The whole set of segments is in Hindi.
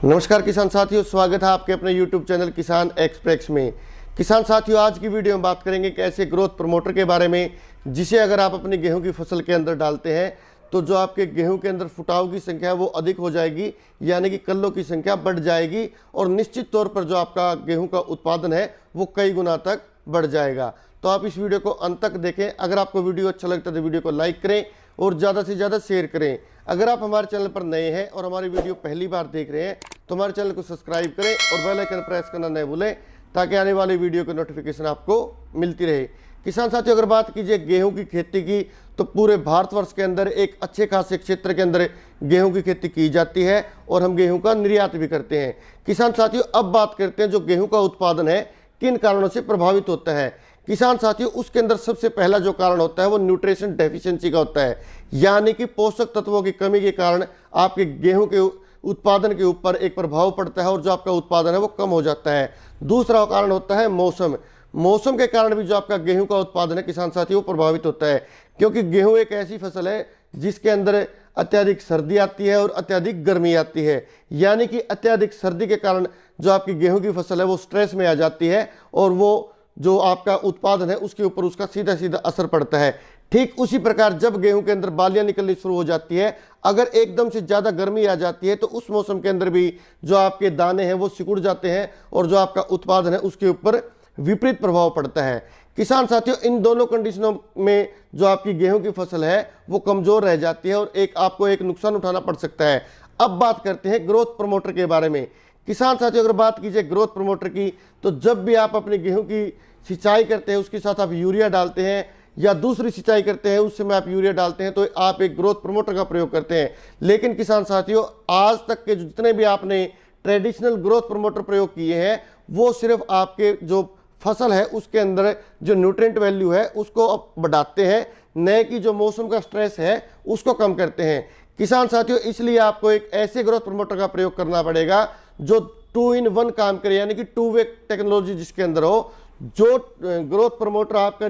नमस्कार किसान साथियों, स्वागत है आपके अपने YouTube चैनल किसान एक्सप्रेस में। किसान साथियों, आज की वीडियो में बात करेंगे कि ऐसे ग्रोथ प्रमोटर के बारे में जिसे अगर आप अपनी गेहूं की फसल के अंदर डालते हैं तो जो आपके गेहूं के अंदर फुटाव की संख्या है वो अधिक हो जाएगी, यानी कि कल्लों की संख्या बढ़ जाएगी और निश्चित तौर पर जो आपका गेहूं का उत्पादन है वो कई गुना तक बढ़ जाएगा। तो आप इस वीडियो को अंत तक देखें। अगर आपको वीडियो अच्छा लगता है तो वीडियो को लाइक करें और ज़्यादा से ज़्यादा शेयर करें। अगर आप हमारे चैनल पर नए हैं और हमारी वीडियो पहली बार देख रहे हैं तो हमारे चैनल को सब्सक्राइब करें और बेल आइकन प्रेस करना न भूलें ताकि आने वाली वीडियो की नोटिफिकेशन आपको मिलती रहे। किसान साथियों, अगर बात कीजिए गेहूं की खेती की तो पूरे भारतवर्ष के अंदर एक अच्छे खासे क्षेत्र के अंदर गेहूं की खेती की जाती है और हम गेहूं का निर्यात भी करते हैं। किसान साथियों, अब बात करते हैं जो गेहूं का उत्पादन है किन कारणों से प्रभावित होता है। किसान साथियों, उसके अंदर सबसे पहला जो कारण होता है वो न्यूट्रिशन डेफिशिएंसी का होता है, यानी कि पोषक तत्वों की कमी के कारण आपके गेहूं के उत्पादन के ऊपर एक प्रभाव पड़ता है और जो आपका उत्पादन है वो कम हो जाता है। दूसरा कारण होता है मौसम के कारण भी जो आपका गेहूं का उत्पादन है किसान साथियों प्रभावित होता है, क्योंकि गेहूं एक ऐसी फसल है जिसके अंदर अत्यधिक सर्दी आती है और अत्यधिक गर्मी आती है, यानी कि अत्यधिक सर्दी के कारण जो आपकी गेहूं की फसल है वो स्ट्रेस में आ जाती है और वो जो आपका उत्पादन है उसके ऊपर उसका सीधा सीधा असर पड़ता है। ठीक उसी प्रकार जब गेहूं के अंदर बालियां निकलनी शुरू हो जाती है, अगर एकदम से ज़्यादा गर्मी आ जाती है तो उस मौसम के अंदर भी जो आपके दाने हैं वो सिकुड़ जाते हैं और जो आपका उत्पादन है उसके ऊपर विपरीत प्रभाव पड़ता है। किसान साथियों, इन दोनों कंडीशनों में जो आपकी गेहूं की फसल है वो कमज़ोर रह जाती है और आपको एक नुकसान उठाना पड़ सकता है। अब बात करते हैं ग्रोथ प्रमोटर के बारे में। किसान साथियों, अगर बात कीजिए ग्रोथ प्रमोटर की तो जब भी आप अपनी गेहूं की सिंचाई करते हैं उसके साथ आप यूरिया डालते हैं या दूसरी सिंचाई करते हैं उस समय आप यूरिया डालते हैं तो आप एक ग्रोथ प्रमोटर का प्रयोग करते हैं। लेकिन किसान साथियों, आज तक के जितने भी आपने ट्रेडिशनल ग्रोथ प्रमोटर प्रयोग किए हैं वो सिर्फ आपके जो फसल है उसके अंदर जो न्यूट्रिएंट वैल्यू है उसको बढ़ाते हैं, न कि जो मौसम का स्ट्रेस है उसको कम करते हैं। किसान साथियों, इसलिए आपको एक ऐसे ग्रोथ प्रमोटर का प्रयोग करना पड़ेगा जो 2 in 1 काम करे, यानी कि 2 वे टेक्नोलॉजी जिसके अंदर हो। जो ग्रोथ प्रमोटर आपका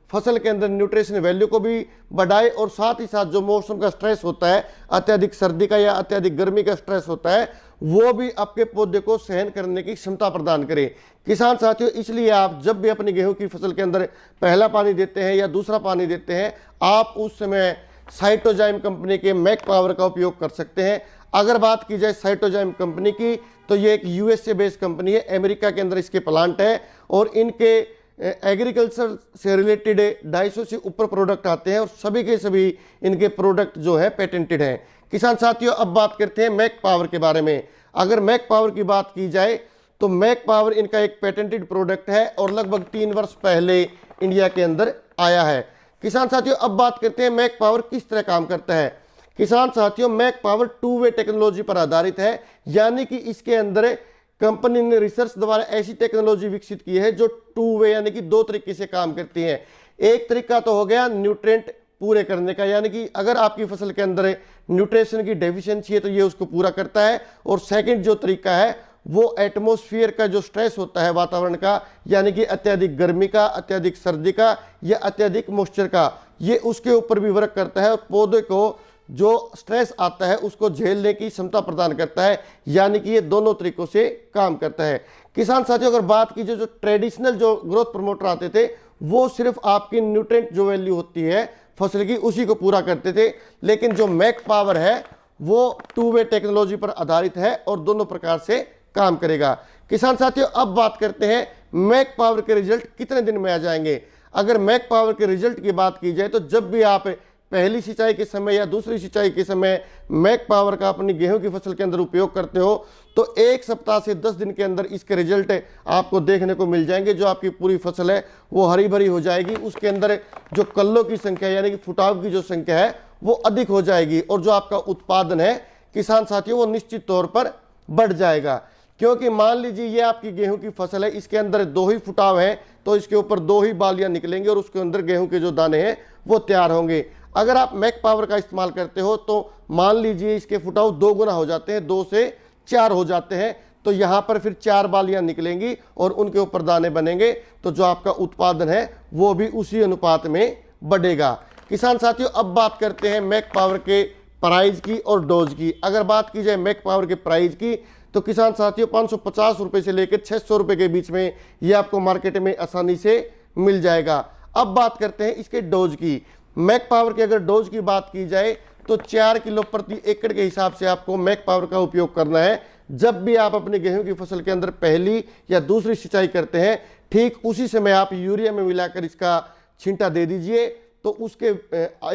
फसल के अंदर न्यूट्रिशन वैल्यू को भी बढ़ाए और साथ ही साथ जो मौसम का स्ट्रेस होता है, अत्यधिक सर्दी का या अत्यधिक गर्मी का स्ट्रेस होता है, वो भी आपके पौधे को सहन करने की क्षमता प्रदान करे। किसान साथियों, इसलिए आप जब भी अपनी गेहूं की फसल के अंदर पहला पानी देते हैं या दूसरा पानी देते हैं, आप उस समय साइटोजाइम कंपनी के मैक पावर का उपयोग कर सकते हैं। अगर बात की जाए साइटोजाइम कंपनी की तो ये एक यूएसए बेस्ड कंपनी है, अमेरिका के अंदर इसके प्लांट है और इनके एग्रीकल्चर से रिलेटेड 250 से ऊपर प्रोडक्ट आते हैं और सभी के सभी इनके प्रोडक्ट जो है पेटेंटेड हैं। किसान साथियों, अब बात करते हैं मैक पावर के बारे में। अगर मैक पावर की बात की जाए तो मैक पावर इनका एक पेटेंटेड प्रोडक्ट है और लगभग 3 वर्ष पहले इंडिया के अंदर आया है। किसान साथियों, अब बात करते हैं मैक पावर किस तरह काम करता है। किसान साथियों, मैक पावर 2 वे टेक्नोलॉजी पर आधारित है, यानी कि इसके अंदर कंपनी ने रिसर्च द्वारा ऐसी टेक्नोलॉजी विकसित की है जो 2 वे यानी कि 2 तरीके से काम करती है। एक तरीका तो हो गया न्यूट्रिएंट पूरे करने का, यानी कि अगर आपकी फसल के अंदर न्यूट्रिशन की डेफिशिएंसी है तो ये उसको पूरा करता है। और सेकंड जो तरीका है वो एटमॉस्फेयर का जो स्ट्रेस होता है वातावरण का, यानी कि अत्यधिक गर्मी का, अत्यधिक सर्दी का या अत्यधिक मॉइस्चर का, ये उसके ऊपर भी वर्क करता है और पौधे को जो स्ट्रेस आता है उसको झेलने की क्षमता प्रदान करता है, यानी कि ये दोनों तरीकों से काम करता है। किसान साथियों, अगर बात कीजिए जो ट्रेडिशनल जो ग्रोथ प्रमोटर आते थे वो सिर्फ आपकी न्यूट्रिएंट जो वैल्यू होती है फसल की उसी को पूरा करते थे, लेकिन जो मैक पावर है वो 2 वे टेक्नोलॉजी पर आधारित है और दोनों प्रकार से काम करेगा। किसान साथियों, अब बात करते हैं मैक पावर के रिजल्ट कितने दिन में आ जाएंगे। अगर मैक पावर के रिजल्ट की बात की जाए तो जब भी आप पहली सिंचाई के समय या दूसरी सिंचाई के समय मैक पावर का अपनी गेहूं की फसल के अंदर उपयोग करते हो तो 1 सप्ताह से 10 दिन के अंदर इसके रिजल्ट आपको देखने को मिल जाएंगे। जो आपकी पूरी फसल है वो हरी भरी हो जाएगी, उसके अंदर जो कल्लों की संख्या यानी कि फुटाव की जो संख्या है वो अधिक हो जाएगी और जो आपका उत्पादन है किसान साथियों वो निश्चित तौर पर बढ़ जाएगा। क्योंकि मान लीजिए ये आपकी गेहूं की फसल है, इसके अंदर 2 ही फुटाव है तो इसके ऊपर 2 ही बालियां निकलेंगे और उसके अंदर गेहूं के जो दाने हैं वो तैयार होंगे। अगर आप मैक पावर का इस्तेमाल करते हो तो मान लीजिए इसके फुटाव 2 गुना हो जाते हैं, 2 से 4 हो जाते हैं, तो यहाँ पर फिर 4 बालियां निकलेंगी और उनके ऊपर दाने बनेंगे, तो जो आपका उत्पादन है वो भी उसी अनुपात में बढ़ेगा। किसान साथियों, अब बात करते हैं मैक पावर के प्राइस की और डोज की। अगर बात की जाए मैक पावर के प्राइस की तो किसान साथियों 550 रुपये से लेकर 600 रुपये के बीच में ये आपको मार्केट में आसानी से मिल जाएगा। अब बात करते हैं इसके डोज की। मैक पावर की अगर डोज की बात की जाए तो 4 किलो प्रति एकड़ के हिसाब से आपको मैक पावर का उपयोग करना है। जब भी आप अपनी गेहूं की फसल के अंदर पहली या दूसरी सिंचाई करते हैं, ठीक उसी समय आप यूरिया में मिलाकर इसका छींटा दे दीजिए, तो उसके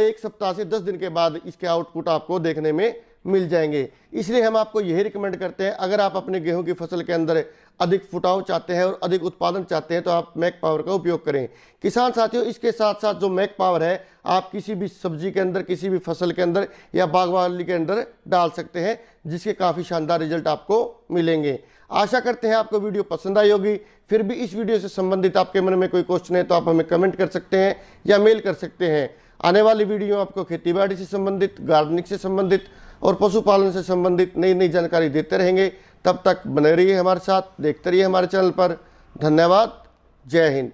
1 सप्ताह से 10 दिन के बाद इसके आउटपुट आपको देखने में मिल जाएंगे। इसलिए हम आपको यही रिकमेंड करते हैं, अगर आप अपने गेहूं की फसल के अंदर अधिक फुटाव चाहते हैं और अधिक उत्पादन चाहते हैं तो आप मैक पावर का उपयोग करें। किसान साथियों, इसके साथ साथ जो मैक पावर है आप किसी भी सब्जी के अंदर, किसी भी फसल के अंदर या बागवानी के अंदर डाल सकते हैं, जिसके काफ़ी शानदार रिजल्ट आपको मिलेंगे। आशा करते हैं आपको वीडियो पसंद आई होगी। फिर भी इस वीडियो से संबंधित आपके मन में कोई क्वेश्चन है तो आप हमें कमेंट कर सकते हैं या मेल कर सकते हैं। आने वाली वीडियो आपको खेतीबाड़ी से संबंधित, गार्डनिंग से संबंधित और पशुपालन से संबंधित नई नई जानकारी देते रहेंगे। तब तक बने रहिए हमारे साथ, देखते रहिए हमारे चैनल पर। धन्यवाद। जय हिंद।